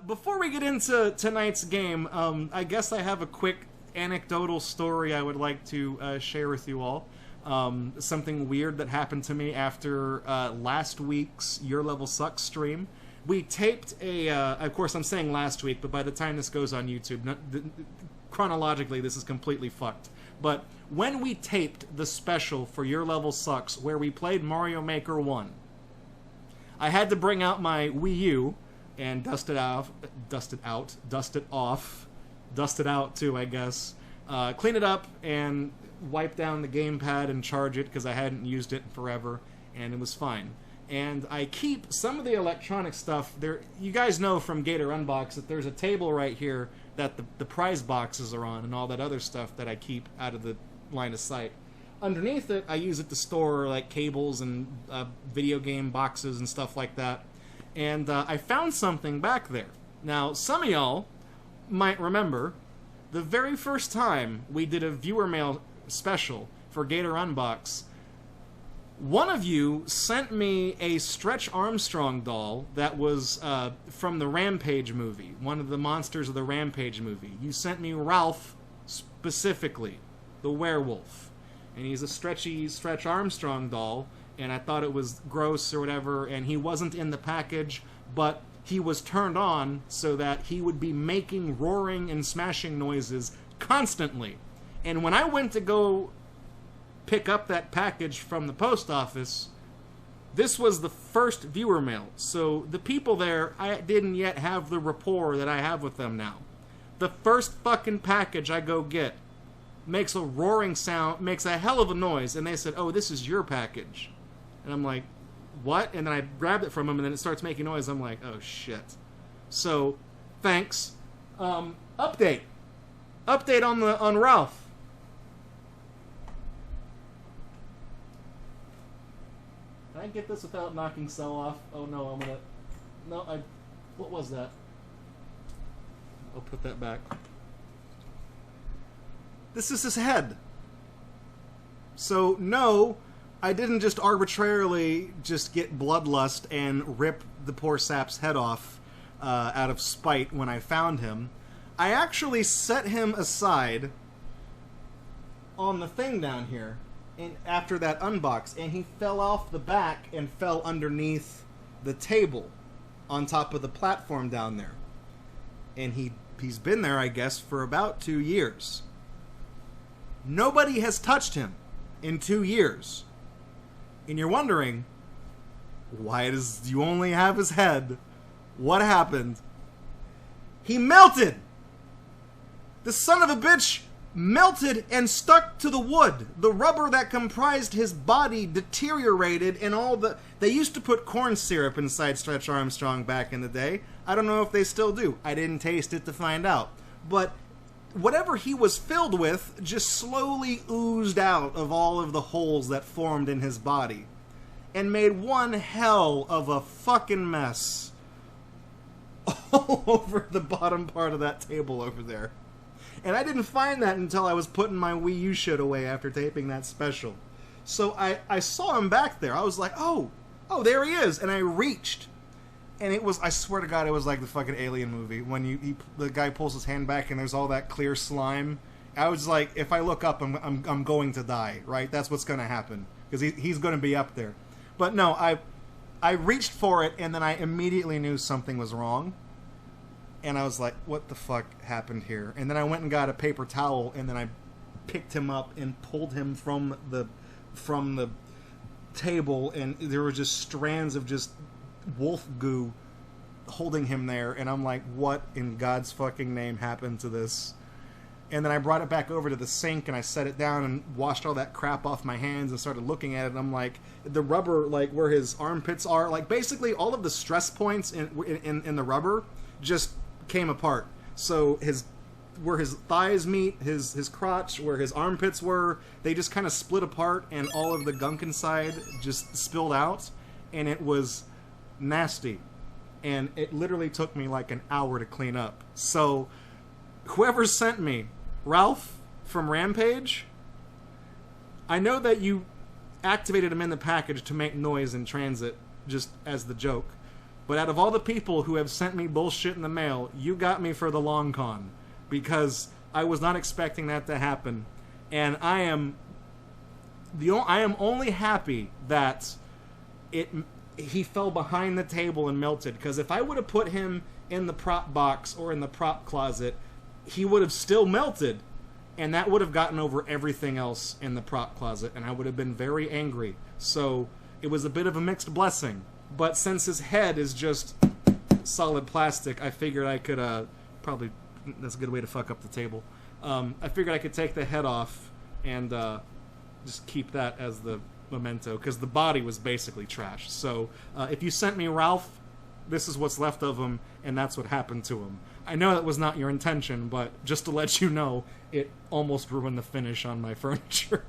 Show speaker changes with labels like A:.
A: Before we get into tonight's game, I guess I have a quick anecdotal story I would like to share with you all. Something weird that happened to me after last week's Your Level Sucks stream. We taped a, of course I'm saying last week, but by the time this goes on YouTube, chronologically this is completely fucked. But when we taped the special for Your Level Sucks, where we played Mario Maker 1, I had to bring out my Wii U and dust it off, dust it out too, I guess. Clean it up and wipe down the gamepad and charge it because I hadn't used it in forever, and it was fine. And I keep some of the electronic stuff there. You guys know from Gator Unbox that there's a table right here that the prize boxes are on and all that other stuff that I keep out of the line of sight. Underneath it, I use it to store like cables and video game boxes and stuff like that. And I found something back there. Now, some of y'all might remember the very first time we did a viewer mail special for Gator Unbox, one of you sent me a Stretch Armstrong doll that was from the Rampage movie, one of the monsters of the Rampage movie. You sent me Ralph specifically, the werewolf. And he's a stretchy Stretch Armstrong doll, and I thought it was gross or whatever, and he wasn't in the package, but he was turned on so that he would be making roaring and smashing noises constantly. And when I went to go pick up that package from the post office, this was the first viewer mail. So the people there, I didn't yet have the rapport that I have with them now. The first fucking package I go get makes a roaring sound, makes a hell of a noise, and they said, "Oh, this is your package." And I'm like, "What?" And then I grabbed it from them, and then it starts making noise. I'm like, "Oh, shit." So, thanks. Update on Ralph. Can I get this without knocking cell off? Oh no, I'm gonna... No, what was that? I'll put that back. This is his head. So, no, I didn't just arbitrarily just get bloodlust and rip the poor sap's head off out of spite when I found him. I actually set him aside on the thing down here and after that unbox, and he fell off the back and fell underneath the table on top of the platform down there. And he's been there, I guess, for about 2 years. Nobody has touched him in 2 years. And you're wondering, why does you only have his head? What happened? He melted! The son of a bitch melted and stuck to the wood. The rubber that comprised his body deteriorated, and all the... They used to put corn syrup inside Stretch Armstrong back in the day. I don't know if they still do. I didn't taste it to find out. But whatever he was filled with just slowly oozed out of all of the holes that formed in his body and made one hell of a fucking mess all over the bottom part of that table over there. And I didn't find that until I was putting my Wii U shit away after taping that special. So I saw him back there. I was like, oh, there he is. And I reached. And it was, I swear to God, it was like the fucking Alien movie. When the guy pulls his hand back and there's all that clear slime. I was like, if I look up, I'm going to die, right? That's what's going to happen. Because he's going to be up there. But no, I reached for it, and then I immediately knew something was wrong. And I was like, what the fuck happened here? And then I went and got a paper towel, and then I picked him up and pulled him from the table, and there were just strands of just wolf goo holding him there, and I'm like, what in God's fucking name happened to this? And then I brought it back over to the sink, and I set it down and washed all that crap off my hands and started looking at it, and I'm like, the rubber, like where his armpits are, like basically all of the stress points in the rubber just came apart. So where his thighs meet, his crotch, where his armpits were, they just kind of split apart, and all of the gunk inside just spilled out, and it was nasty. And it literally took me like an hour to clean up. So whoever sent me Ralph from Rampage, I know that you activated him in the package to make noise in transit, just as the joke. But out of all the people who have sent me bullshit in the mail, you got me for the long con. Because I was not expecting that to happen. And I am only happy that he fell behind the table and melted. Because if I would have put him in the prop box or in the prop closet, he would have still melted. And that would have gotten over everything else in the prop closet. And I would have been very angry. So it was a bit of a mixed blessing. But since his head is just solid plastic, I figured I could probably... That's a good way to fuck up the table. I figured I could take the head off and just keep that as the memento, because the body was basically trash. So if you sent me Ralph, this is what's left of him, and that's what happened to him. I know that was not your intention, but just to let you know, it almost ruined the finish on my furniture.